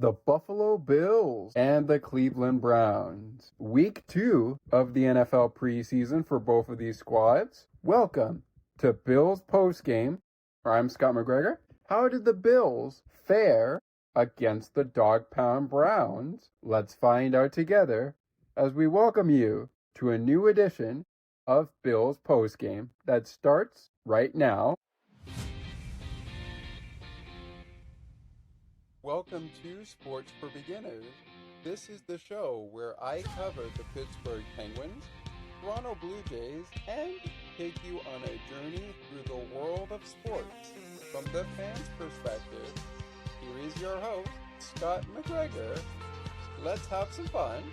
the Buffalo Bills and the Cleveland Browns. Week 2 of the NFL preseason for both of these squads. Welcome to Bills Postgame. I'm Scott McGregor. How did the Bills fare against the Dog Pound Browns? Let's find out together as we welcome you to a new edition of Bills Postgame that starts right now. Welcome to Sports for Beginners. This is the show where I cover the Pittsburgh Penguins, Toronto Blue Jays, and take you on a journey through the world of sports. From the fans' perspective, here is your host, Scott McGregor. Let's have some fun.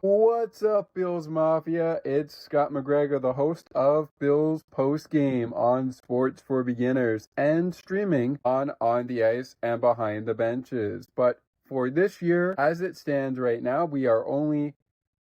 What's up, Bills Mafia? It's Scott McGregor, the host of Bills Postgame on Sports for Beginners and streaming on the Ice and Behind the Benches. But for this year, as it stands right now, we are only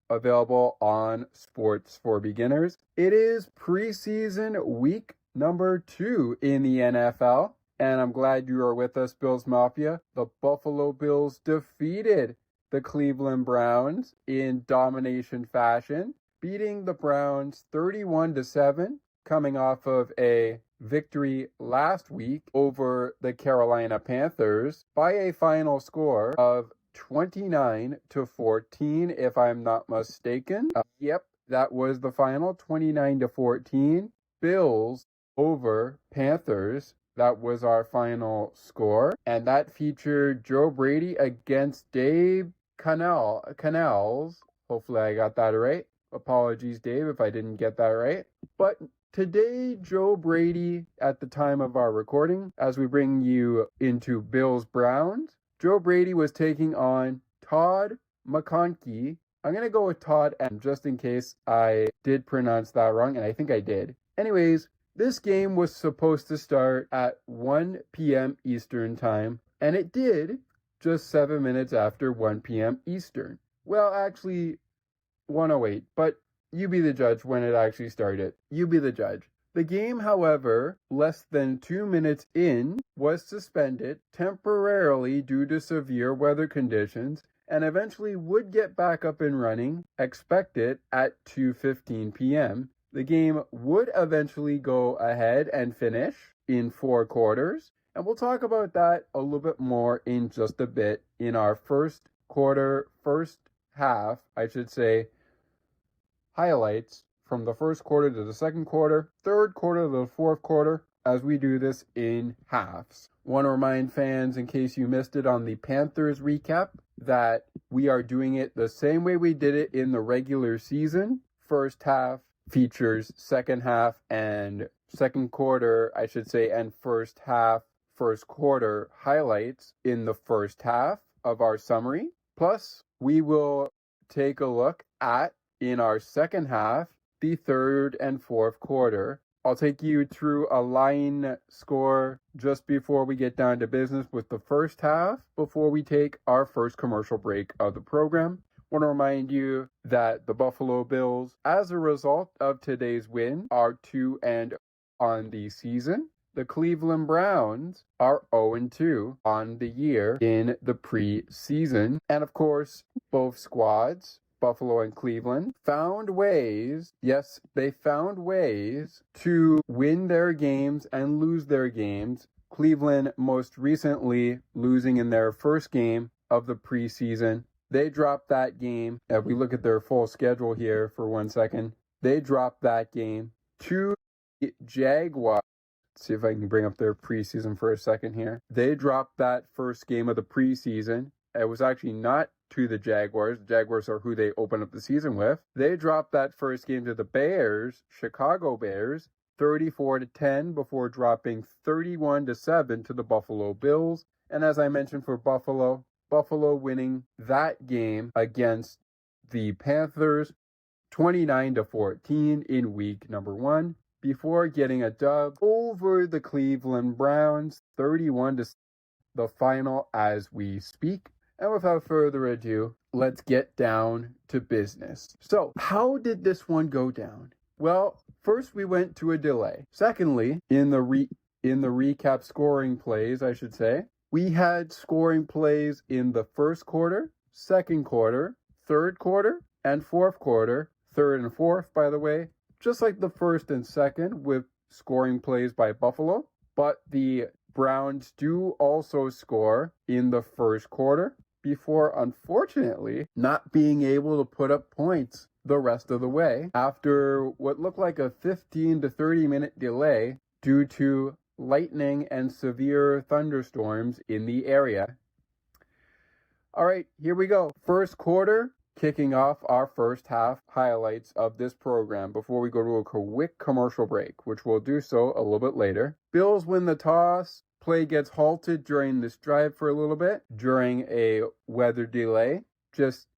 available on Sports for Beginners. It is preseason week number 2 in the NFL, and I'm glad you are with us, Bills Mafia. The Buffalo Bills defeated the Cleveland Browns in domination fashion, beating the Browns 31-7, coming off of a victory last week over the Carolina Panthers by a final score of 29-14, if I'm not mistaken. Yep, that was the final, 29-14. Bills over Panthers. That was our final score. And that featured Joe Brady against Dave Canals. Hopefully I got that right. Apologies, Dave, if I didn't get that right. But today, Joe Brady, at the time of our recording, as we bring you into Bills Browns, Joe Brady was taking on Todd McConkey. I'm going to go with Todd M, just in case I did pronounce that wrong, and I think I did. Anyways, this game was supposed to start at 1 p.m. Eastern Time, and it did just 7 minutes after 1 p.m. Eastern. Well, actually, 1:08, but you be the judge when it actually started. You be the judge. The game, however, less than 2 minutes in, was suspended temporarily due to severe weather conditions and eventually would get back up and running, expected at 2:15 p.m. The game would eventually go ahead and finish in 4 quarters, and we'll talk about that a little bit more in just a bit in our first half, highlights from the first quarter to the second quarter, third quarter to the fourth quarter, as we do this in halves. Want to remind fans, in case you missed it on the Panthers recap, that we are doing it the same way we did it in the regular season. First half features second half and second quarter, and first half, first quarter highlights in the first half of our summary. Plus, we will take a look at, in our second half, the third and fourth quarter. I'll take you through a line score just before we get down to business with the first half, before we take our first commercial break of the program. I want to remind you that the Buffalo Bills, as a result of today's win, are 2-0 on the season. The Cleveland Browns are 0-2 on the year in the preseason. And of course, both squads, Buffalo and Cleveland, found ways to win their games and lose their games. Cleveland most recently losing in their first game of the preseason. They dropped that game. If we look at their full schedule here for 1 second, they dropped that game to the Jaguars. Let's see if I can bring up their preseason for a second here. They dropped that first game of the preseason. It was actually not to the Jaguars. The Jaguars are who they open up the season with. They dropped that first game to the Bears, Chicago Bears, 34-10 before dropping 31-7 to the Buffalo Bills. And as I mentioned for Buffalo winning that game against the Panthers 29-14 in week number 1 before getting a dub over the Cleveland Browns 31-7, the final as we speak. And without further ado, let's get down to business. So, how did this one go down? Well, first we went to a delay. Secondly, in the recap scoring plays, I should say, we had scoring plays in the first quarter, second quarter, third quarter, and fourth quarter. Third and fourth, by the way, just like the first and second with scoring plays by Buffalo. But the Browns do also score in the first quarter before, unfortunately, not being able to put up points the rest of the way after what looked like a 15 to 30-minute delay due to lightning and severe thunderstorms in the area. All right, here we go. First quarter, kicking off our first half highlights of this program before we go to a quick commercial break, which we'll do so a little bit later. Bills win the toss. Play gets halted during this drive for a little bit during a weather delay. Just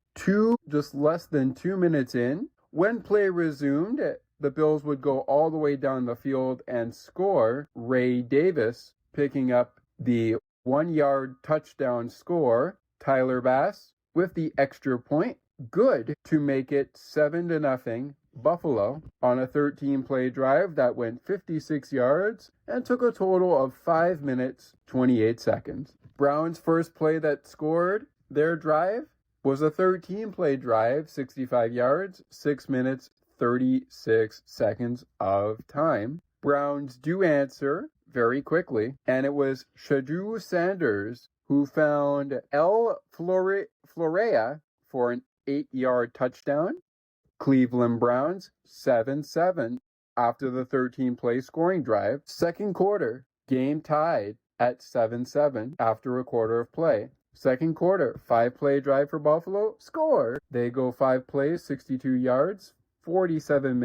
less than 2 minutes in, when play resumed, the Bills would go all the way down the field and score. Ray Davis picking up the 1-yard touchdown score. Tyler Bass with the extra point. Good to make it 7-0 Buffalo on a 13-play drive that went 56 yards and took a total of 5 minutes, 28 seconds. Browns' first play that scored their drive was a 13-play drive, 65 yards, 6 minutes, 36 seconds of time. Browns do answer very quickly, and it was Shador Sanders who found Flore Florea for an 8-yard touchdown. Cleveland Browns 7-7 after the 13-play scoring drive. Second quarter, game tied at 7-7 after a quarter of play. Second quarter, 5-play drive for Buffalo, score. They go 5 plays, 62 yards, 47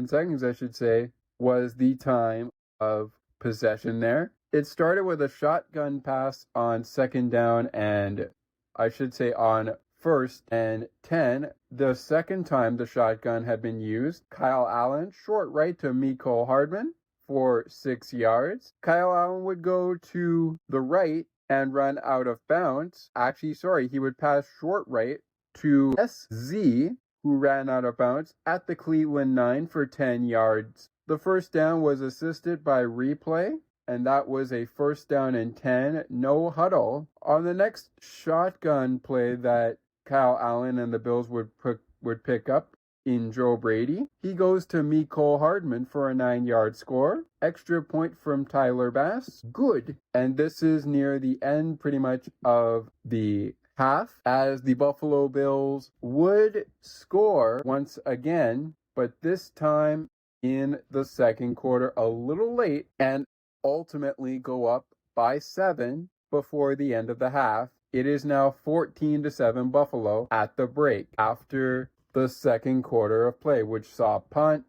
seconds, I should say, was the time of possession there. It started with a shotgun pass on second down and I should say on first and 10. The second time the shotgun had been used, Kyle Allen, short right to Mikole Hardman for 6 yards. Kyle Allen would go to the right and run out of bounds. He would pass short right to SZ, who ran out of bounds at the Cleveland 9 for 10 yards. The first down was assisted by replay, and that was a first down and 10, no huddle. On the next shotgun play that Kyle Allen and the Bills would pick up in Joe Brady, he goes to Mikole Hardman for a 9-yard score. Extra point from Tyler Bass. Good. And this is near the end pretty much of the half, as the Buffalo Bills would score once again, but this time in the second quarter a little late, and ultimately go up by 7 before the end of the half. It is now 14-7 Buffalo at the break after the second quarter of play, which saw punt,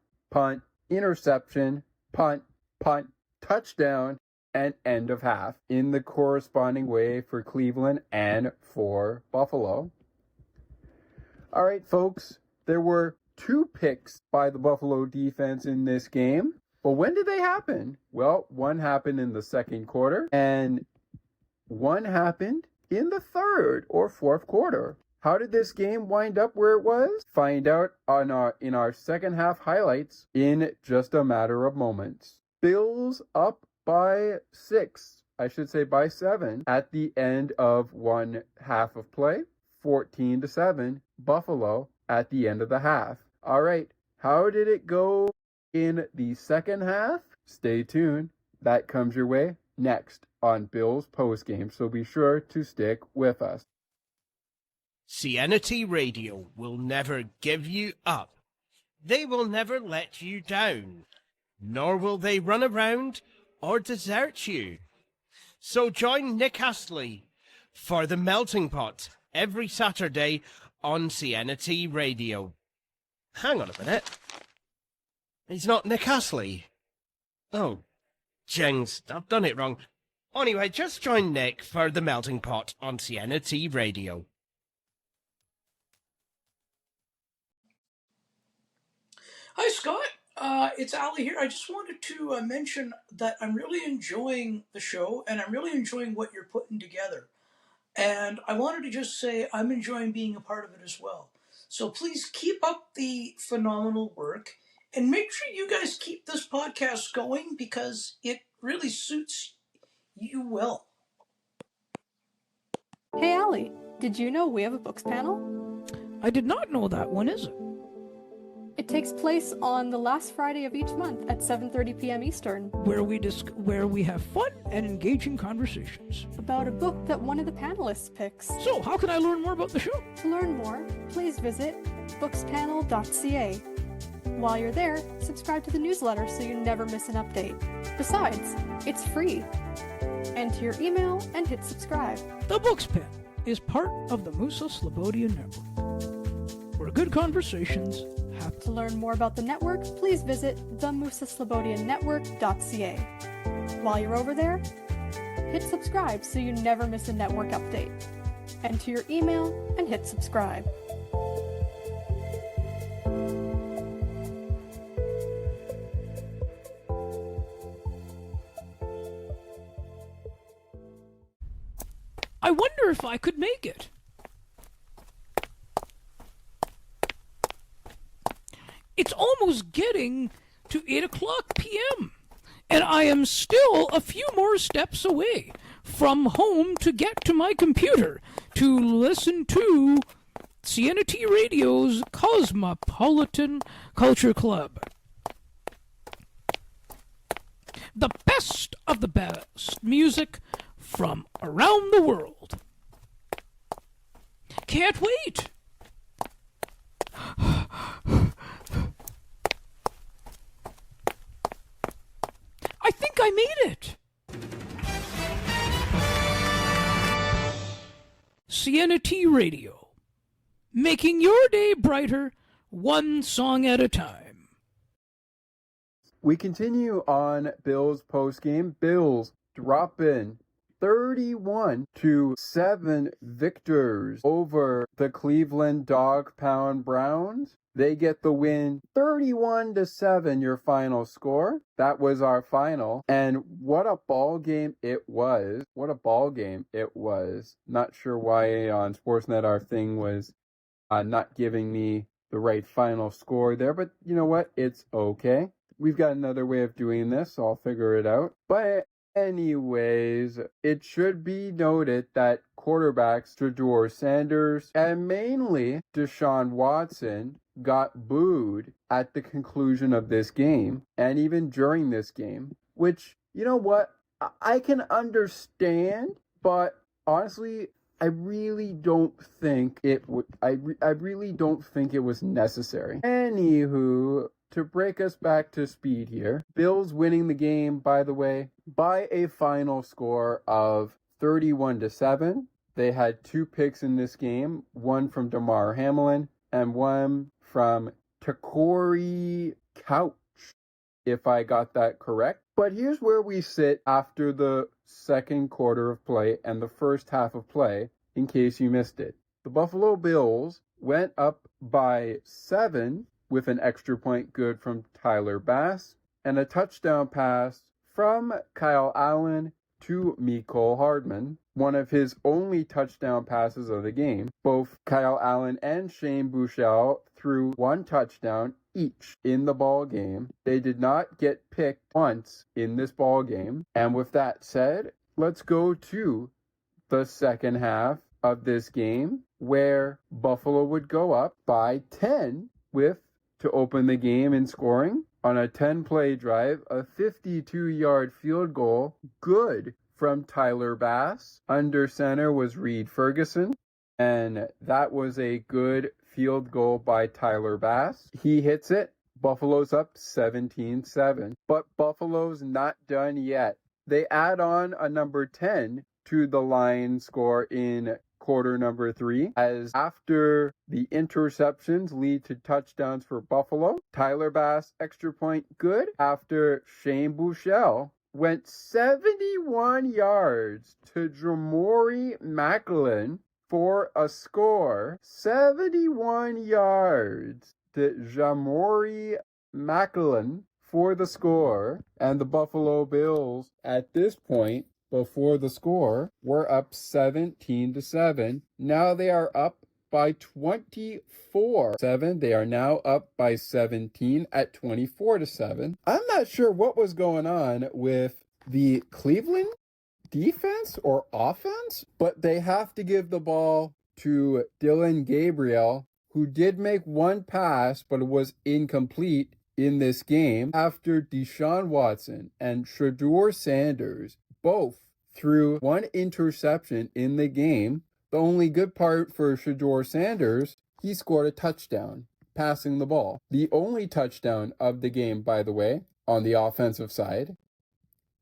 interception, punt, touchdown, and end of half in the corresponding way for Cleveland and for Buffalo. All right, folks, there were 2 picks by the Buffalo defense in this game. But when did they happen? Well, one happened in the second quarter, and one happened in the third or fourth quarter. How did this game wind up where it was? Find out in our second half highlights in just a matter of moments. Bills up by 7 at the end of one half of play. 14-7 Buffalo at the end of the half. All right, how did it go in the second half? Stay tuned. That comes your way next on Bills Postgame, so be sure to stick with us. CNT Radio will never give you up. They will never let you down, nor will they run around or desert you. So join Nick Astley for The Melting Pot every Saturday on CNT Radio. Hang on a minute. He's not Nick Astley. Oh, jings, I've done it wrong. Anyway, just join Nick for The Melting Pot on CNT Radio. Hi, Scott. It's Ali here. I just wanted to mention that I'm really enjoying the show, and I'm really enjoying what you're putting together. And I wanted to just say I'm enjoying being a part of it as well. So please keep up the phenomenal work and make sure you guys keep this podcast going because it really suits you well. Hey, Allie, did you know we have a books panel? I did not know that. When is it? It takes place on the last Friday of each month at 7:30 p.m. Eastern. Where we have fun and engaging conversations. About a book that one of the panelists picks. So, how can I learn more about the show? To learn more, please visit bookspanel.ca. While you're there, subscribe to the newsletter so you never miss an update. Besides, it's free. Enter your email and hit subscribe. The Books Pen is part of the Musa Slobodian Network, where good conversations happen. To learn more about the network, please visit themusaslobodiannetwork.ca. While you're over there, hit subscribe so you never miss a network update. Enter your email and hit subscribe. I wonder if I could make it. It's almost getting to 8 o'clock p.m., and I am still a few more steps away from home to get to my computer to listen to CNT Radio's Cosmopolitan Culture Club. The best of the best music from around the world. Can't wait. I think I made it. CNT Radio, making your day brighter, one song at a time. We continue on Bills postgame. Bills drop in 31-7 victors over the Cleveland Dog Pound Browns. They get the win 31-7, your final score. That was our final. And what a ball game it was. What a ball game it was. Not sure why on Sportsnet our thing was not giving me the right final score there, but you know what? It's okay. We've got another way of doing this, so I'll figure it out. But anyways, it should be noted that quarterbacks Shador Sanders and mainly Deshaun Watson got booed at the conclusion of this game and even during this game, which, you know what, I can understand, but honestly, I really don't think it would. I really don't think it was necessary. Anywho, to break us back to speed here, Bills winning the game, by the way, by a final score of 31-7. They had 2 picks in this game, one from Damar Hamlin and one from Takori Couch, if I got that correct. But here's where we sit after the second quarter of play and the first half of play, in case you missed it. The Buffalo Bills went up by 7 with an extra point good from Tyler Bass and a touchdown pass from Kyle Allen to Mikole Hardman, one of his only touchdown passes of the game. Both Kyle Allen and Shane Bouchel threw 1 touchdown each in the ball game. They did not get picked once in this ball game. And with that said, let's go to the second half of this game, where Buffalo would go up by 10 to open the game in scoring on a 10-play drive, a 52-yard field goal, good from Tyler Bass. Under center was Reed Ferguson, and that was a good field goal by Tyler Bass. He hits it. Buffalo's up 17-7, but Buffalo's not done yet. They add on a number 10 to the line score in quarter number 3, as after the interceptions lead to touchdowns for Buffalo. Tyler Bass extra point good after Shane Bouchel went 71 yards to Jamory McLellan for a score. 71 yards to Jamory McLellan for the score. And the Buffalo Bills at this point, before the score, were up 17-7. Now they are up by 24-7. They are now up by 17 at 24-7. I'm not sure what was going on with the Cleveland defense or offense, but they have to give the ball to Dylan Gabriel, who did make one pass, but it was incomplete in this game after Deshaun Watson and Shador Sanders both threw one interception in the game. The only good part for Shador Sanders, he scored a touchdown passing the ball. The only touchdown of the game, by the way, on the offensive side.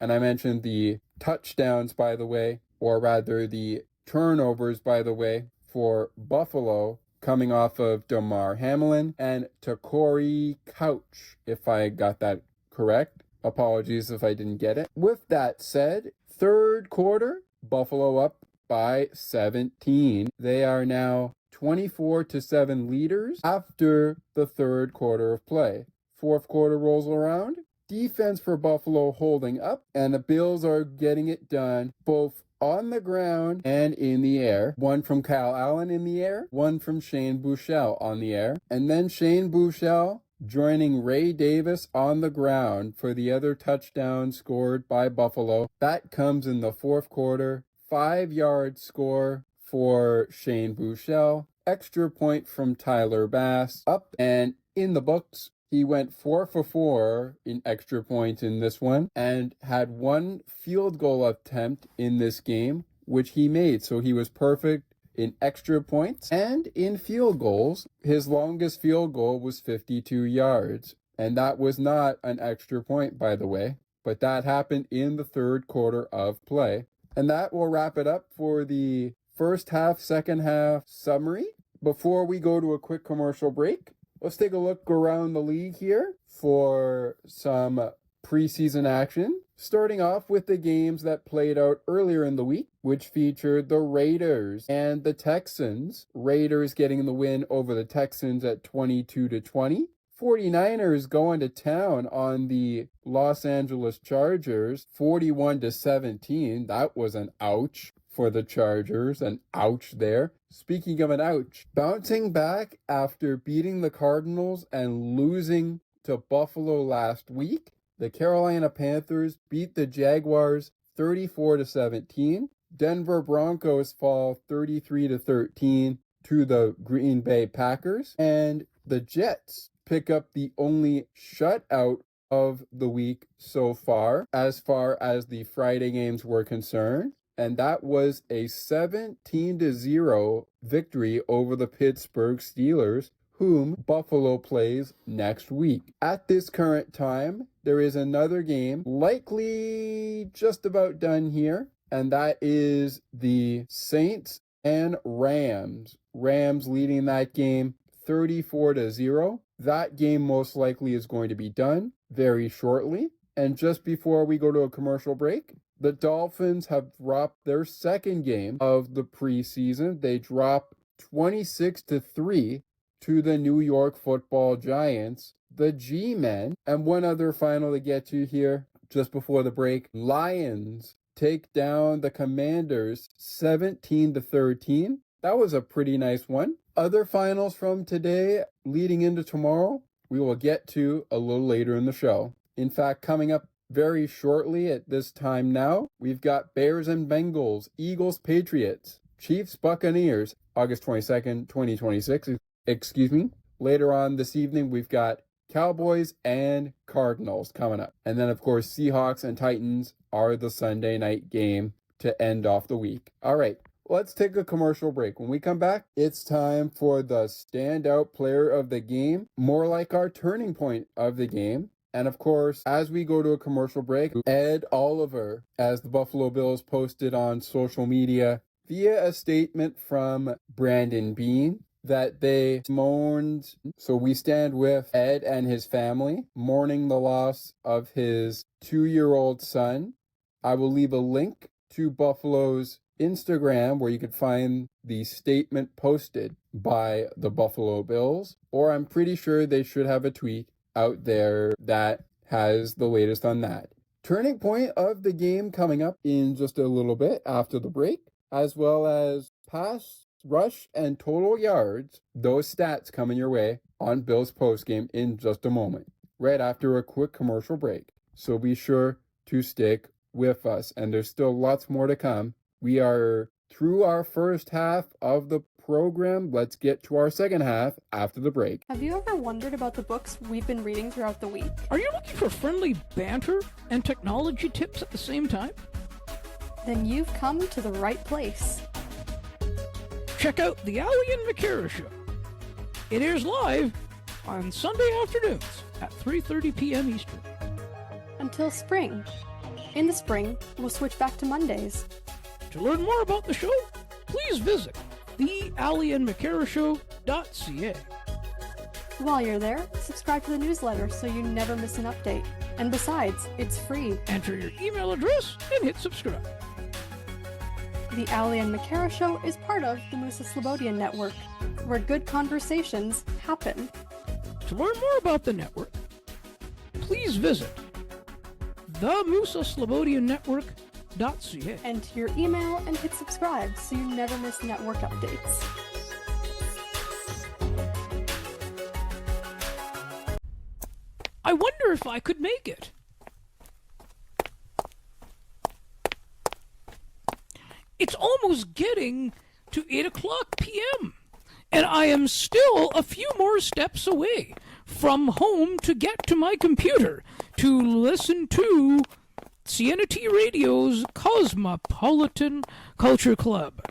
And I mentioned the touchdowns, by the way, or rather the turnovers, by the way, for Buffalo, coming off of Damar Hamlin and Takori Couch, if I got that correct. Apologies if I didn't get it. With that said, third quarter, Buffalo up by 17. They are now 24-7 leaders after the third quarter of play. Fourth quarter rolls around. Defense for Buffalo holding up, and the Bills are getting it done both on the ground and in the air. One from Kyle Allen in the air, one from Shane Bouchel on the air, and then Shane Bouchel joining Ray Davis on the ground for the other touchdown scored by Buffalo. That comes in the fourth quarter. 5-yard score for Shane Bouchel. Extra point from Tyler Bass. Up and in the books. He went 4 for 4 in extra points in this one and had one field goal attempt in this game, which he made. So he was perfect in extra points and in field goals. His longest field goal was 52 yards. And that was not an extra point, by the way, but that happened in the third quarter of play. And that will wrap it up for the first half, second half summary. Before we go to a quick commercial break, let's take a look around the league here for some preseason action. Starting off with the games that played out earlier in the week, which featured the Raiders and the Texans. Raiders getting the win over the Texans at 22-20. 49ers going to town on the Los Angeles Chargers, 41-17. That was an ouch for the Chargers, an ouch there. Speaking of an ouch, bouncing back after beating the Cardinals and losing to Buffalo last week, the Carolina Panthers beat the Jaguars 34-17. Denver Broncos fall 33-13 to the Green Bay Packers, and the Jets pick up the only shutout of the week so far as the Friday games were concerned. And that was a 17-0 victory over the Pittsburgh Steelers, whom Buffalo plays next week. At this current time, there is another game likely just about done here, and that is the Saints and Rams. Rams leading that game 34-0. That game most likely is going to be done very shortly. And just before we go to a commercial break, the Dolphins have dropped their second game of the preseason. They dropped 26-3 to the New York Football Giants, the G-Men. And one other final to get to here just before the break. Lions take down the Commanders 17-13. That was a pretty nice one. Other finals from today leading into tomorrow, we will get to a little later in the show. In fact, coming up very shortly at this time now, we've got Bears and Bengals, Eagles, Patriots, Chiefs, Buccaneers, August 22nd, 2026. Later on this evening, we've got Cowboys and Cardinals coming up. And then, of course, Seahawks and Titans are the Sunday night game to end off the week. All right. Let's take a commercial break. When we come back, it's time for the standout player of the game, more like our turning point of the game. And of course, as we go to a commercial break, Ed Oliver, as the Buffalo Bills posted on social media via a statement from Brandon Beane, that they mourned. So we stand with Ed and his family, mourning the loss of his 2-year-old son. I will leave a link to Buffalo's Instagram where you could find the statement posted by the Buffalo Bills, or I'm pretty sure they should have a tweet out there that has the latest on that. Turning point of the game coming up in just a little bit after the break, as well as past rush and total yards, those stats coming your way on Bills Postgame in just a moment, right after a quick commercial break. So be sure to stick with us, and there's still lots more to come. We are through our first half of the program. Let's get to our second half after the break. Have you ever wondered about the books we've been reading throughout the week? Are you looking for friendly banter and technology tips at the same time? Then you've come to the right place. Check out the Ali and McGregor Show. It airs live on Sunday afternoons at 3:30 p.m. Eastern. Until spring. In the spring, we'll switch back to Mondays. To learn more about the show, please visit thealiandmccarashow.ca. While you're there, subscribe to the newsletter so you never miss an update. And besides, it's free. Enter your email address and hit subscribe. The Ali and McGregor Show is part of the Musa Slobodian Network, where good conversations happen. To learn more about the network, please visit themusaslobodiannetwork.ca. Enter your email and hit subscribe so you never miss network updates. I wonder if I could make it. It's almost getting to 8 o'clock p.m., and I am still a few more steps away from home to get to my computer to listen to CNT Radio's Cosmopolitan Culture Club.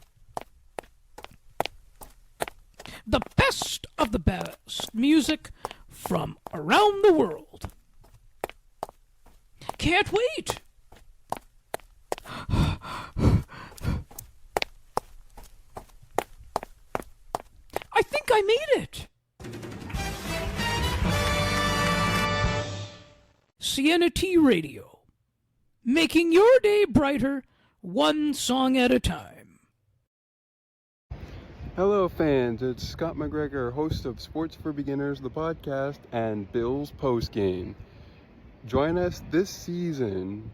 The best of the best music from around the world. Can't wait! I think I made it! CNT Radio, making your day brighter, one song at a time. Hello fans, it's Scott McGregor, host of Sports for Beginners, the podcast, and Bills Postgame. Join us this season,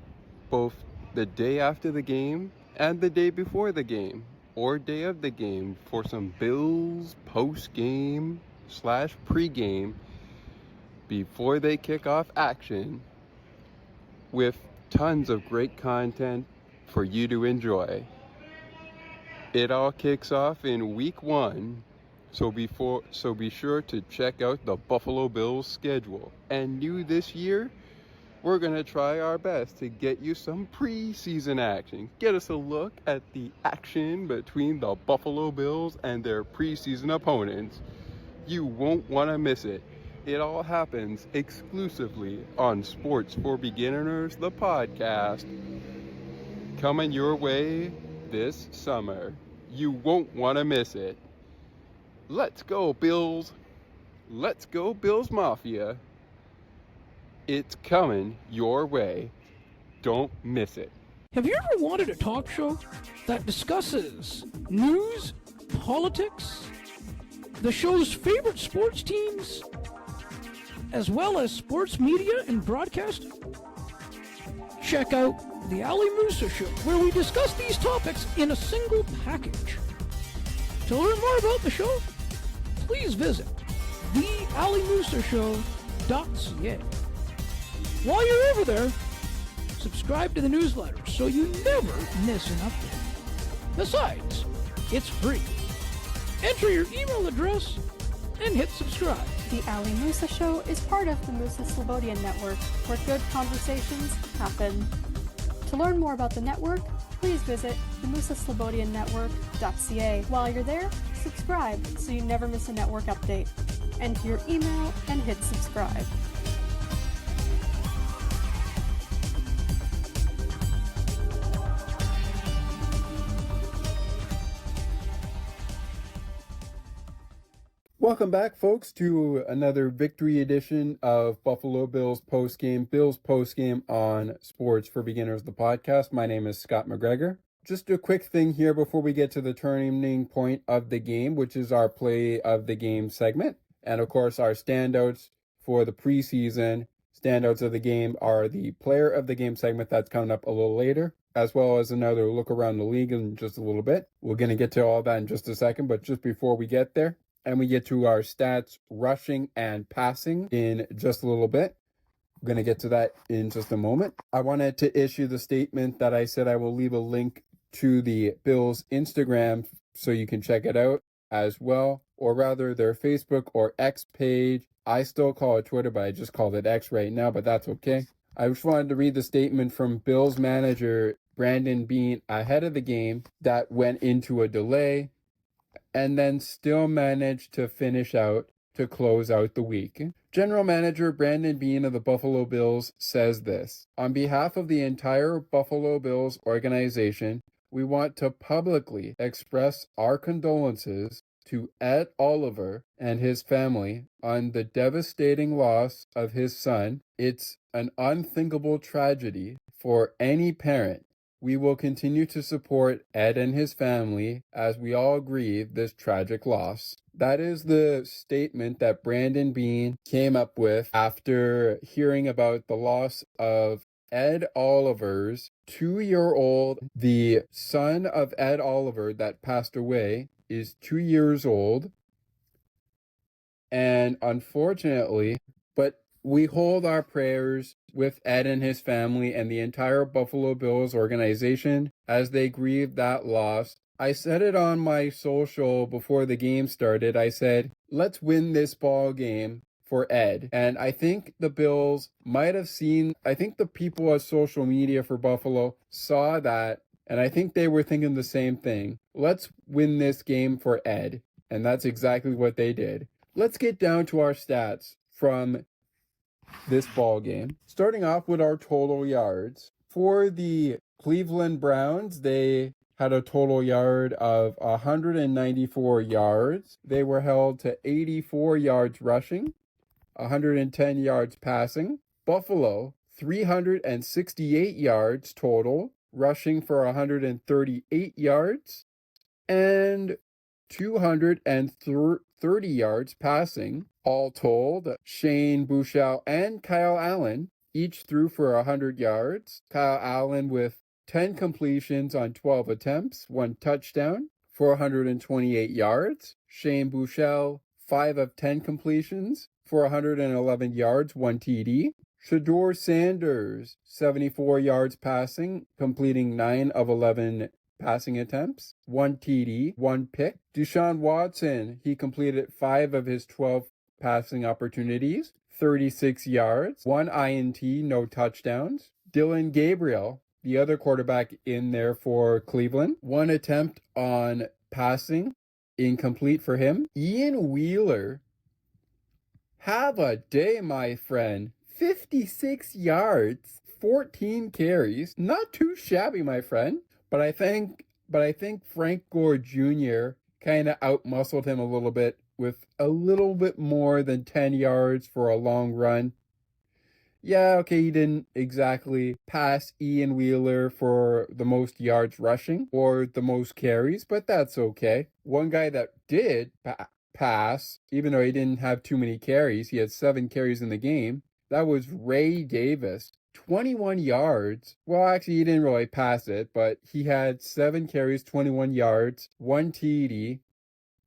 both the day after the game and the day before the game, or day of the game, for some Bills Postgame / pregame before they kick off action, with tons of great content for you to enjoy. It all kicks off in week 1, so be sure to check out the Buffalo Bills schedule. And new this year, we're going to try our best to get you some preseason action. Get us a look at the action between the Buffalo Bills and their preseason opponents. You won't want to miss it. It all happens exclusively on Sports for Beginners, the podcast, coming your way this summer. You won't want to miss it. Let's go, Bills. Let's go, Bills Mafia. It's coming your way. Don't miss it. Have you ever wanted a talk show that discusses news, politics, the show's favorite sports teams, as well as sports media and broadcasting? Check out The Ali Musa Show, where we discuss these topics in a single package. To learn more about the show, please visit thealimusashow.ca. While you're over there, subscribe to the newsletter so you never miss an update. Besides, it's free. Enter your email address and hit subscribe. The Ali Musa Show is part of the Musa Slobodian Network, where good conversations happen. To learn more about the network, please visit themusaslobodiannetwork.ca. While you're there, subscribe so you never miss a network update. Enter your email and hit subscribe. Welcome back, folks, to another victory edition of Buffalo Bills Postgame on Sports for Beginners, the podcast. My name is Scott McGregor. Just a quick thing here before we get to the turning point of the game, which is our play of the game segment. And of course, our standouts for the preseason. Standouts of the game are the player of the game segment that's coming up a little later. as well as another look around the league in just a little bit. We're going to get to all that in just a second, but just before we get there, and we get to our stats, rushing and passing in just a little bit. I'm going to get to that in just a moment. I wanted to issue the statement that I said I will leave a link to the Bills Instagram so you can check it out as well, or rather their Facebook or X page. I still call it Twitter, but I just called it X right now, but that's okay. I just wanted to read the statement from Bills manager Brandon Beane ahead of the game that went into a delay and then still managed to finish out to close out the week. General Manager Brandon Beane of the Buffalo Bills says this: "On behalf of the entire Buffalo Bills organization, we want to publicly express our condolences to Ed Oliver and his family on the devastating loss of his son. It's an unthinkable tragedy for any parent. We will continue to support Ed and his family as we all grieve this tragic loss." That is the statement that Brandon Beane came up with after hearing about the loss of Ed Oliver's 2-year-old. The son of Ed Oliver that passed away is 2 years old. And unfortunately, but we hold our prayers with Ed and his family and the entire Buffalo Bills organization as they grieve that loss. I said it on my social before the game started. I said, let's win this ball game for Ed. And I think the Bills might have seen, I think the people at social media for Buffalo saw that, and I think they were thinking the same thing. Let's win this game for Ed. And that's exactly what they did. Let's get down to our stats from this ball game. Starting off with our total yards. For the Cleveland Browns, they had a total yard of 194 yards. They were held to 84 yards rushing, 110 yards passing. Buffalo, 368 yards total, rushing for 138 yards, and 230 yards passing. All told, Shane Bouchel and Kyle Allen each threw for 100 yards. Kyle Allen with 10 completions on 12 attempts, 1 touchdown, 428 yards. Shane Bouchel, 5 of 10 completions for 111 yards, 1 TD. Shador Sanders, 74 yards passing, completing 9 of 11 passing attempts, 1 TD, 1 pick. Deshaun Watson, he completed 5 of his 12 passing opportunities, 36 yards, 1 INT, no touchdowns. Dylan Gabriel, the other quarterback in there for Cleveland, 1 attempt on passing, incomplete for him. Ian Wheeler, have a day, my friend. 56 yards, 14 carries. Not too shabby, my friend. But I think Frank Gore Jr. kind of outmuscled him a little bit with a little bit more than 10 yards for a long run. Yeah, okay, he didn't exactly pass Ian Wheeler for the most yards rushing or the most carries, but that's okay. One guy that did pass, even though he didn't have too many carries, he had 7 carries in the game. That was Ray Davis. 21 yards. Well, actually, he didn't really pass it, but he had 7 carries, 21 yards, 1 TD,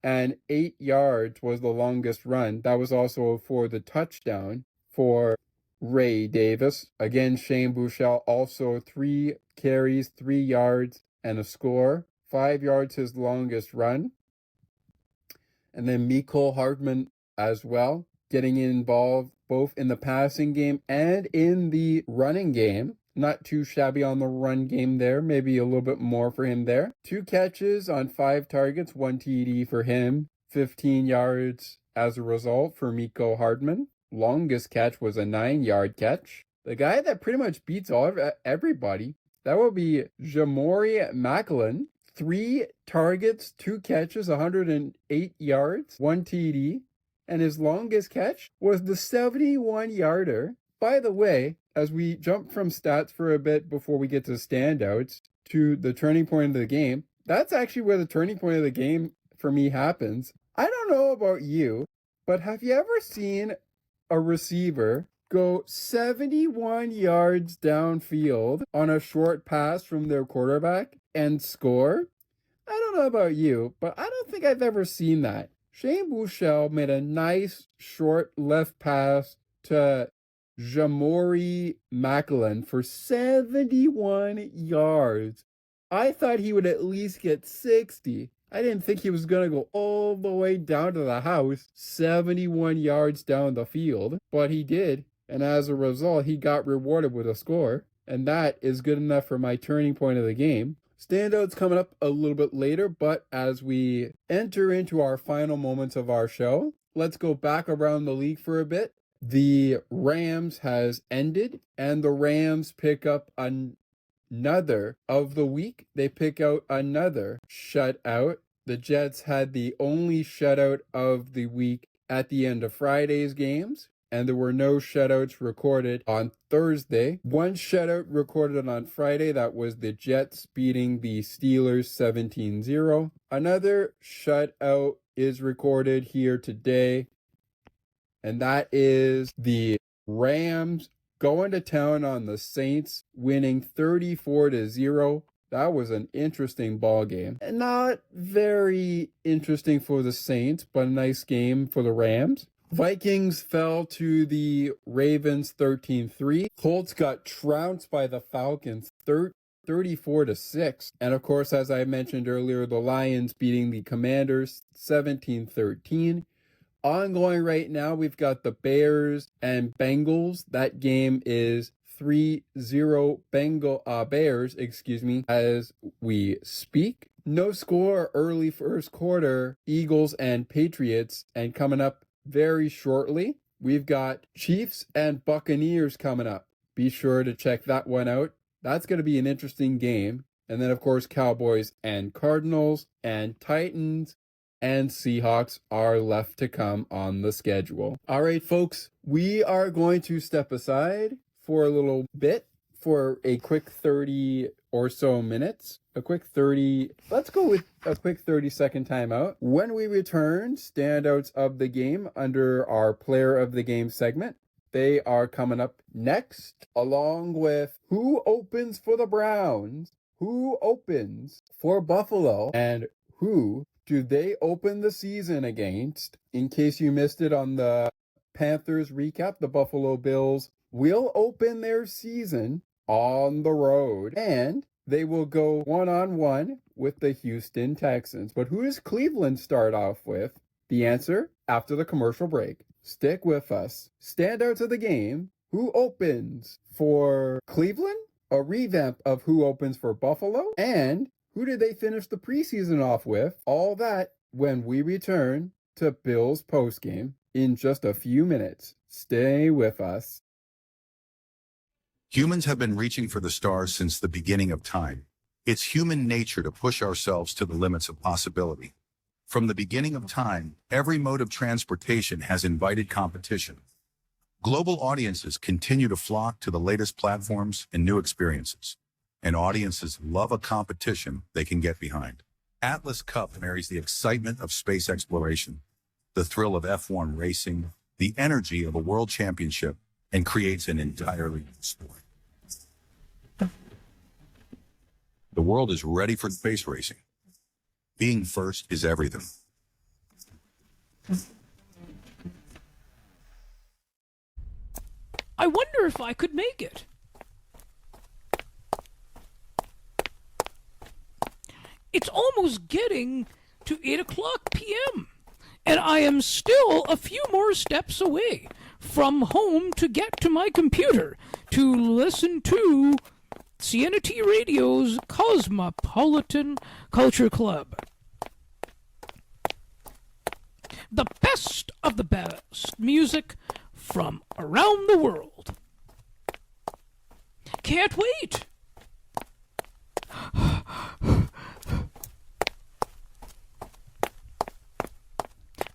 and 8 yards was the longest run. That was also for the touchdown for Ray Davis. Again, Shane Bouchel, also 3 carries, 3 yards, and a score. 5 yards his longest run. And then Mikole Hardman as well, getting involved both in the passing game and in the running game. Not too shabby on the run game there. Maybe a little bit more for him there. 2 catches on 5 targets, 1 TD for him. 15 yards as a result for Mikole Hardman. Longest catch was a 9-yard catch. The guy that pretty much beats everybody, that will be Jamory McLellan. 3 targets, 2 catches, 108 yards, 1 TD. And his longest catch was the 71-yarder. By the way, as we jump from stats for a bit before we get to standouts to the turning point of the game, that's actually where the turning point of the game for me happens. I don't know about you, but have you ever seen a receiver go 71 yards downfield on a short pass from their quarterback and score? I don't know about you, but I don't think I've ever seen that. Shane Bouchel made a nice short left pass to Jamory McLellan for 71 yards. I thought he would at least get 60. I didn't think he was going to go all the way down to the house, 71 yards down the field, but he did. And as a result, he got rewarded with a score. And that is good enough for my turning point of the game. Standouts coming up a little bit later, but as we enter into our final moments of our show, let's go back around the league for a bit. The Rams has ended, and the Rams pick up another of the week. They pick out another shutout. The Jets had the only shutout of the week at the end of Friday's games, and there were no shutouts recorded on Thursday. One shutout recorded on Friday, that was the Jets beating the Steelers 17-0. Another shutout is recorded here today, and that is the Rams going to town on the Saints, winning 34-0. That was an interesting ball game. And not very interesting for the Saints, but a nice game for the Rams. Vikings fell to the Ravens 13-3. Colts got trounced by the Falcons 34-6. And of course, as I mentioned earlier, the Lions beating the Commanders 17-13. Ongoing right now, we've got the Bears and Bengals. That game is 3-0 Bears, as we speak. No score early first quarter, Eagles and Patriots. And coming up very shortly, we've got Chiefs and Buccaneers coming up. Be sure to check that one out. That's going to be an interesting game. And then, of course, Cowboys and Cardinals and Titans and Seahawks are left to come on the schedule. All right, folks, we are going to step aside for a little bit for a quick 30 or so minutes. Let's go with a quick 30-second timeout. When we return, standouts of the game under our player of the game segment. They are coming up next, along with who opens for the Browns, who opens for Buffalo, and who do they open the season against. In case you missed it on the Panthers recap, the Buffalo Bills will open their season on the road, and they will go one-on-one with the Houston Texans. But who does Cleveland start off with? The answer after the commercial break. Stick with us. Standouts of the game. Who opens for Cleveland? A revamp of who opens for Buffalo? And who did they finish the preseason off with? All that when we return to Bills Postgame in just a few minutes. Stay with us. Humans have been reaching for the stars since the beginning of time. It's human nature to push ourselves to the limits of possibility. From the beginning of time, every mode of transportation has invited competition. Global audiences continue to flock to the latest platforms and new experiences. And audiences love a competition they can get behind. Atlas Cup marries the excitement of space exploration, the thrill of F1 racing, the energy of a world championship, and creates an entirely new sport. The world is ready for space racing. Being first is everything. I wonder if I could make it. It's almost getting to 8 o'clock p.m., and I am still a few more steps away from home to get to my computer to listen to CNT Radio's Cosmopolitan Culture Club. The best of the best music from around the world. Can't wait.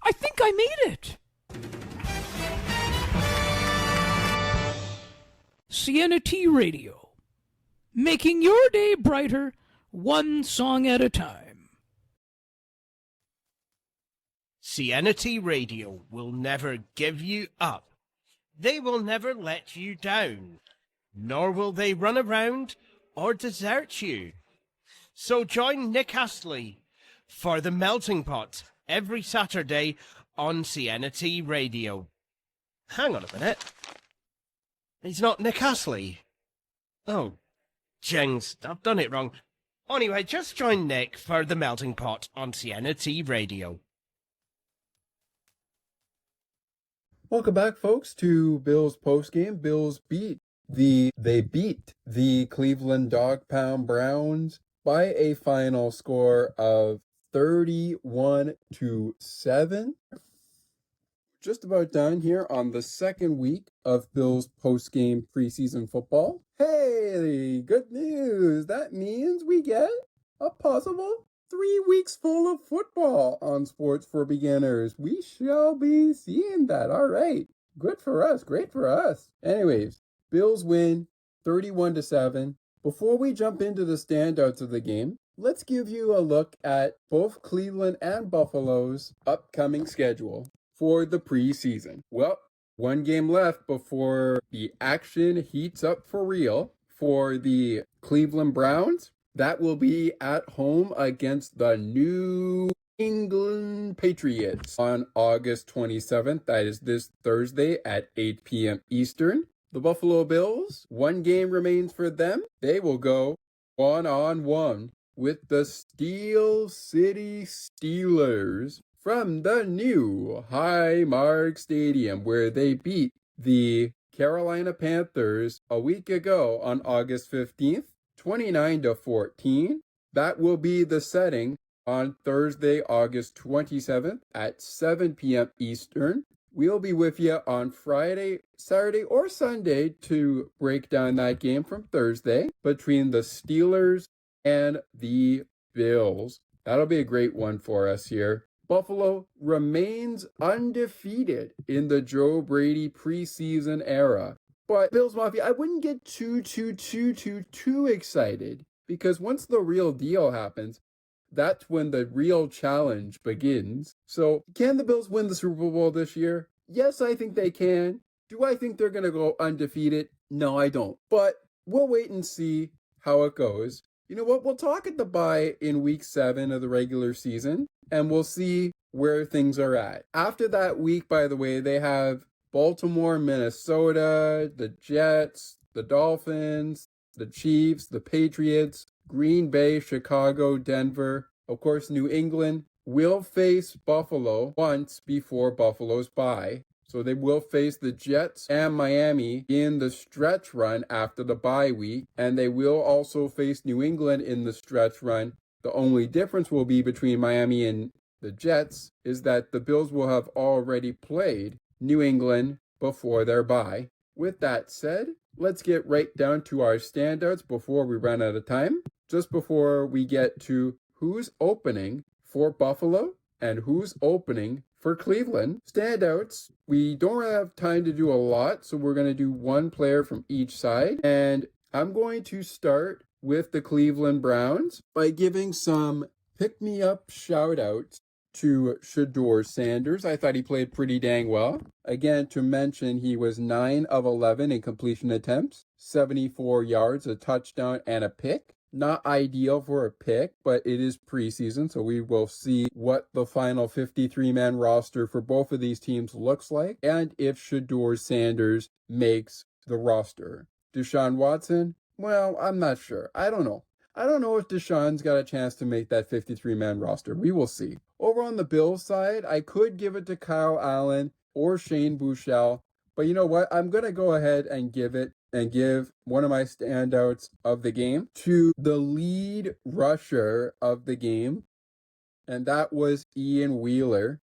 I think I made it. CNT Radio, making your day brighter, one song at a time. CNT Radio will never give you up. They will never let you down, nor will they run around or desert you. So join Nick Astley for The Melting Pot every Saturday on CNT Radio. Hang on a minute. He's not Nick Astley. Oh, jings, I've done it wrong. Anyway, just join Nick for The Melting Pot on CNT Radio. Welcome back, folks, to Bills Postgame. Bills beat the Cleveland Dog Pound Browns by a final score of 31-7. Just about done here on the second week of Bills postgame preseason football. Hey, good news. That means we get a possible 3 weeks full of football on Sports for Beginners. We shall be seeing that. All right. Good for us. Great for us. Anyways, Bills win 31-7. Before we jump into the standouts of the game, let's give you a look at both Cleveland and Buffalo's upcoming schedule for the preseason. Well, one game left before the action heats up for real for the Cleveland Browns. That will be at home against the New England Patriots on August 27th. That is this Thursday at 8 p.m. Eastern. The Buffalo Bills, one game remains for them. They will go 1-on-1 with the Steel City Steelers from the new Highmark Stadium, where they beat the Carolina Panthers a week ago on August 15th, 29-14. That will be the setting on Thursday, August 27th at 7 p.m. Eastern. We'll be with you on Friday, Saturday, or Sunday to break down that game from Thursday between the Steelers and the Bills. That'll be a great one for us here. Buffalo remains undefeated in the Joe Brady preseason era. But Bills Mafia, I wouldn't get too excited, because once the real deal happens, that's when the real challenge begins. So, can the Bills win the Super Bowl this year? Yes, I think they can. Do I think they're going to go undefeated? No, I don't. But we'll wait and see how it goes. You know what? We'll talk at the bye in week 7 of the regular season, and we'll see where things are at. After that week, by the way, they have Baltimore, Minnesota, the Jets, the Dolphins, the Chiefs, the Patriots, Green Bay, Chicago, Denver. Of course, New England will face Buffalo once before Buffalo's bye. So they will face the Jets and Miami in the stretch run after the bye week. And they will also face New England in the stretch run. The only difference will be between Miami and the Jets is that the Bills will have already played New England before their bye. With that said, let's get right down to our standouts before we run out of time. Just before we get to who's opening for Buffalo and who's opening for Cleveland. Standouts, we don't have time to do a lot, so we're going to do one player from each side. And I'm going to start with the Cleveland Browns by giving some pick-me-up shout-outs to Shador Sanders. I thought he played pretty dang well. Again, to mention, he was 9 of 11 in completion attempts, 74 yards, a touchdown, and a pick. Not ideal for a pick, but it is preseason, so we will see what the final 53-man roster for both of these teams looks like, and if Shador Sanders makes the roster. Deshaun Watson? Well, I'm not sure. I don't know. I don't know if Deshaun's got a chance to make that 53-man roster. We will see. Over on the Bills side, I could give it to Kyle Allen or Shane Bouchel, but you know what? I'm going to go ahead and give one of my standouts of the game to the lead rusher of the game, and that was Ian Wheeler.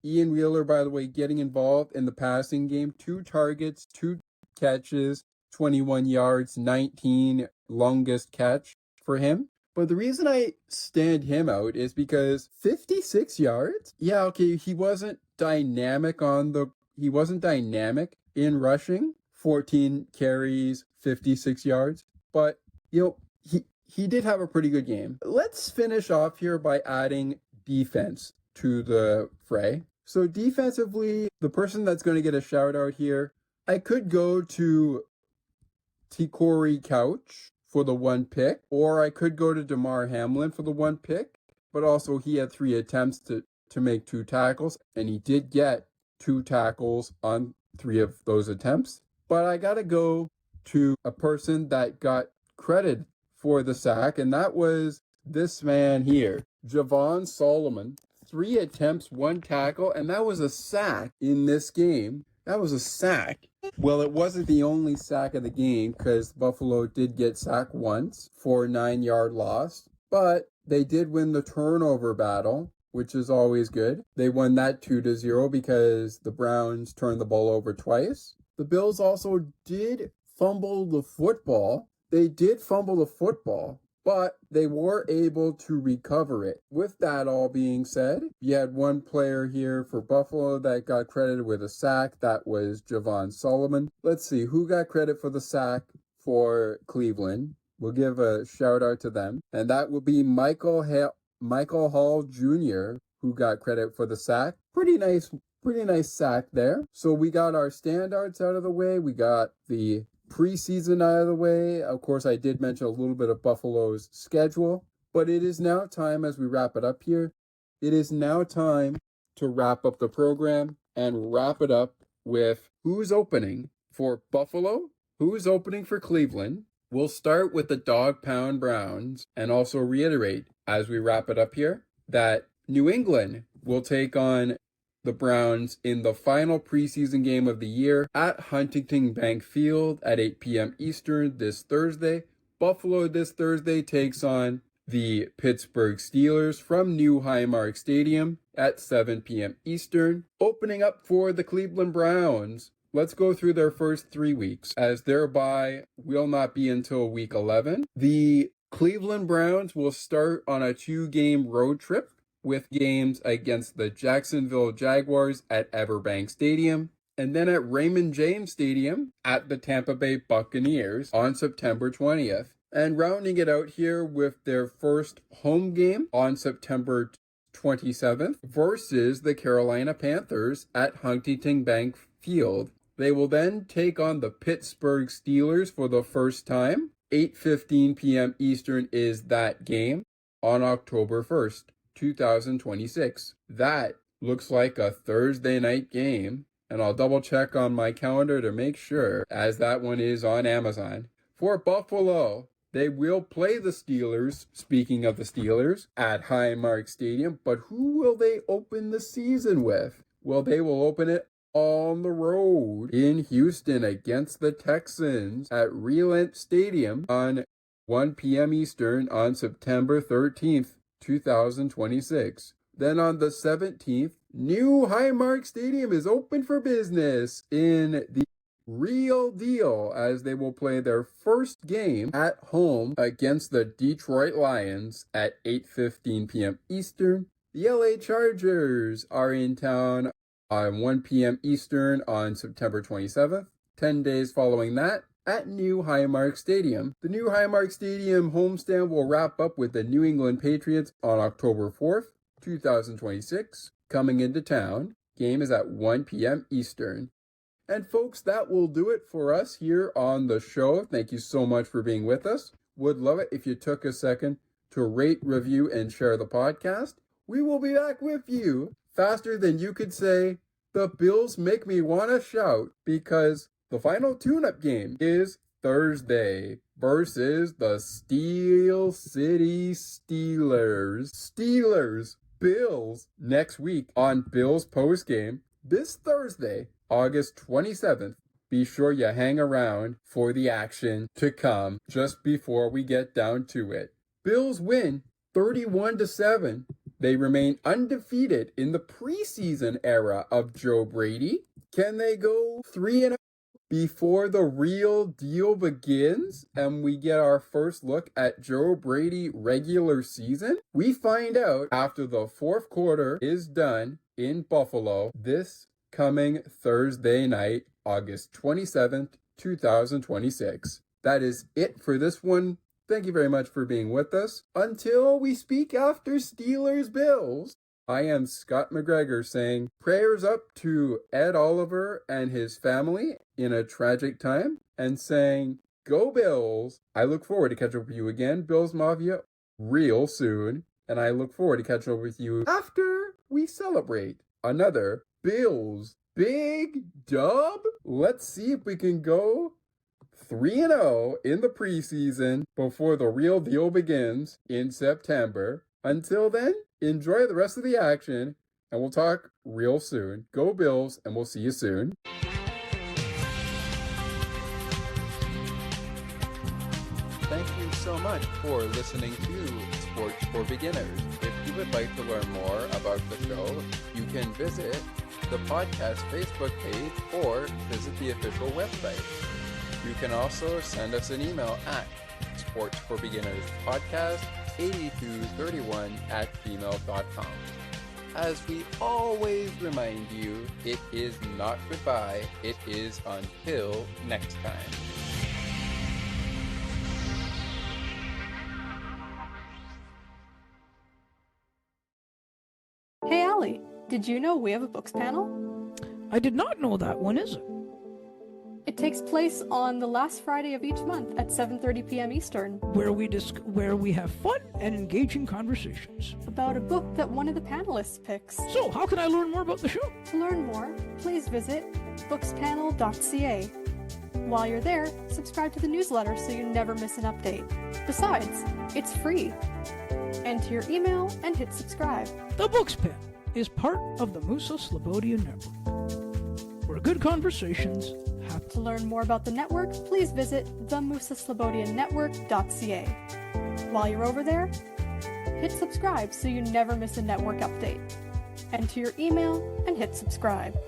Ian Wheeler, by the way, getting involved in the passing game, 2 targets, 2 catches, 21 yards, 19 longest catch for him. But the reason I stand him out is because 56 yards? Yeah, okay, he wasn't dynamic in rushing. 14 carries, 56 yards. But, you know, he did have a pretty good game. Let's finish off here by adding defense to the fray. So defensively, the person that's going to get a shout out here I could go to Corey Couch for the 1 pick, or I could go to Damar Hamlin for the 1 pick, but also he had 3 attempts to make 2 tackles, and he did get 2 tackles on 3 of those attempts. But I gotta go to a person that got credit for the sack, and that was this man here, Javon Solomon. 3 attempts, 1 tackle, and that was a sack in this game. That was a sack. Well, it wasn't the only sack of the game because Buffalo did get sacked once for a 9-yard loss, but they did win the turnover battle, which is always good. They won that 2-0 because the Browns turned the ball over twice. The Bills also did fumble the football. But they were able to recover it. With that all being said, you had 1 player here for Buffalo that got credited with a sack. That was Javon Solomon. Let's see, who got credit for the sack for Cleveland? We'll give a shout out to them. And that would be Michael Hall Jr., who got credit for the sack. Pretty nice sack there. So we got our standouts out of the way. We got the preseason out of the way. Of course, I did mention a little bit of Buffalo's schedule, but it is now time, as we wrap it up here, it is now time to wrap up the program and wrap it up with who's opening for Buffalo, who's opening for Cleveland. We'll start with the Dog Pound Browns and also reiterate, as we wrap it up here, that New England will take on the Browns in the final preseason game of the year at Huntington Bank Field at 8 p.m. Eastern this Thursday. Buffalo this Thursday takes on the Pittsburgh Steelers from New Highmark Stadium at 7 p.m. Eastern. Opening up for the Cleveland Browns, let's go through their first 3 weeks, as their bye will not be until week 11. The Cleveland Browns will start on a 2-game road trip with games against the Jacksonville Jaguars at Everbank Stadium, and then at Raymond James Stadium at the Tampa Bay Buccaneers on September 20th. And rounding it out here with their first home game on September 27th versus the Carolina Panthers at Huntington Bank Field. They will then take on the Pittsburgh Steelers for the first time. 8:15 p.m. Eastern is that game on October 1st. 2026. That looks like a Thursday night game, and I'll double check on my calendar to make sure, as that one is on Amazon. For Buffalo, they will play the Steelers, speaking of the Steelers, at Highmark Stadium, but who will they open the season with? Well, they will open it on the road in Houston against the Texans at Reliant Stadium on 1 p.m. Eastern on September 13th. 2026. Then on the 17th, New Highmark Stadium is open for business in the real deal, as they will play their first game at home against the Detroit Lions at 8:15 p.m. Eastern. The LA Chargers are in town on 1 p.m. Eastern on September 27th. 10 days following that, at New Highmark Stadium. The New Highmark Stadium homestand will wrap up with the New England Patriots on October 4th, 2026, coming into town. Game is at 1 p.m. Eastern. And folks, that will do it for us here on the show. Thank you so much for being with us. Would love it if you took a second to rate, review, and share the podcast. We will be back with you faster than you could say, "The Bills make me want to shout," because the final tune-up game is Thursday versus the Steel City Steelers. Bills next week on Bills Postgame this Thursday, August 27th. Be sure you hang around for the action to come just before we get down to it. Bills win 31-7. They remain undefeated in the preseason era of Joe Brady. Can they go 3-0? Before the real deal begins and we get our first look at Joe Brady regular season? We find out after the 4th quarter is done in Buffalo this coming Thursday night, August 27th, 2026. That is it for this one. Thank you very much for being with us. Until we speak after Steelers Bills. I am Scott McGregor saying prayers up to Ed Oliver and his family in a tragic time, and saying, go Bills. I look forward to catching up with you again, Bills Mafia, real soon. And I look forward to catching up with you after we celebrate another Bills big dub. Let's see if we can go 3-0 in the preseason before the real deal begins in September. Until then, enjoy the rest of the action, and we'll talk real soon. Go Bills, and we'll see you soon. Thank you so much for listening to Sports for Beginners. If you would like to learn more about the show, you can visit the podcast Facebook page or visit the official website. You can also send us an email at sportsforbeginnerspodcast8231@gmail.com. As we always remind you, it is not goodbye, it is until next time. Hey Allie, did you know we have a books panel? I did not know that. When is it? It takes place on the last Friday of each month at 7:30 p.m. Eastern. Where we have fun and engaging conversations About a book that one of the panelists picks. So, how can I learn more about the show? To learn more, please visit bookspanel.ca. While you're there, subscribe to the newsletter so you never miss an update. Besides, it's free. Enter your email and hit subscribe. The Books Pen is part of the Musa Slobodian Network, where good conversations happen. To learn more about the network, please visit themusaslobodiannetwork.ca. While you're over there, hit subscribe so you never miss a network update. Enter your email and hit subscribe.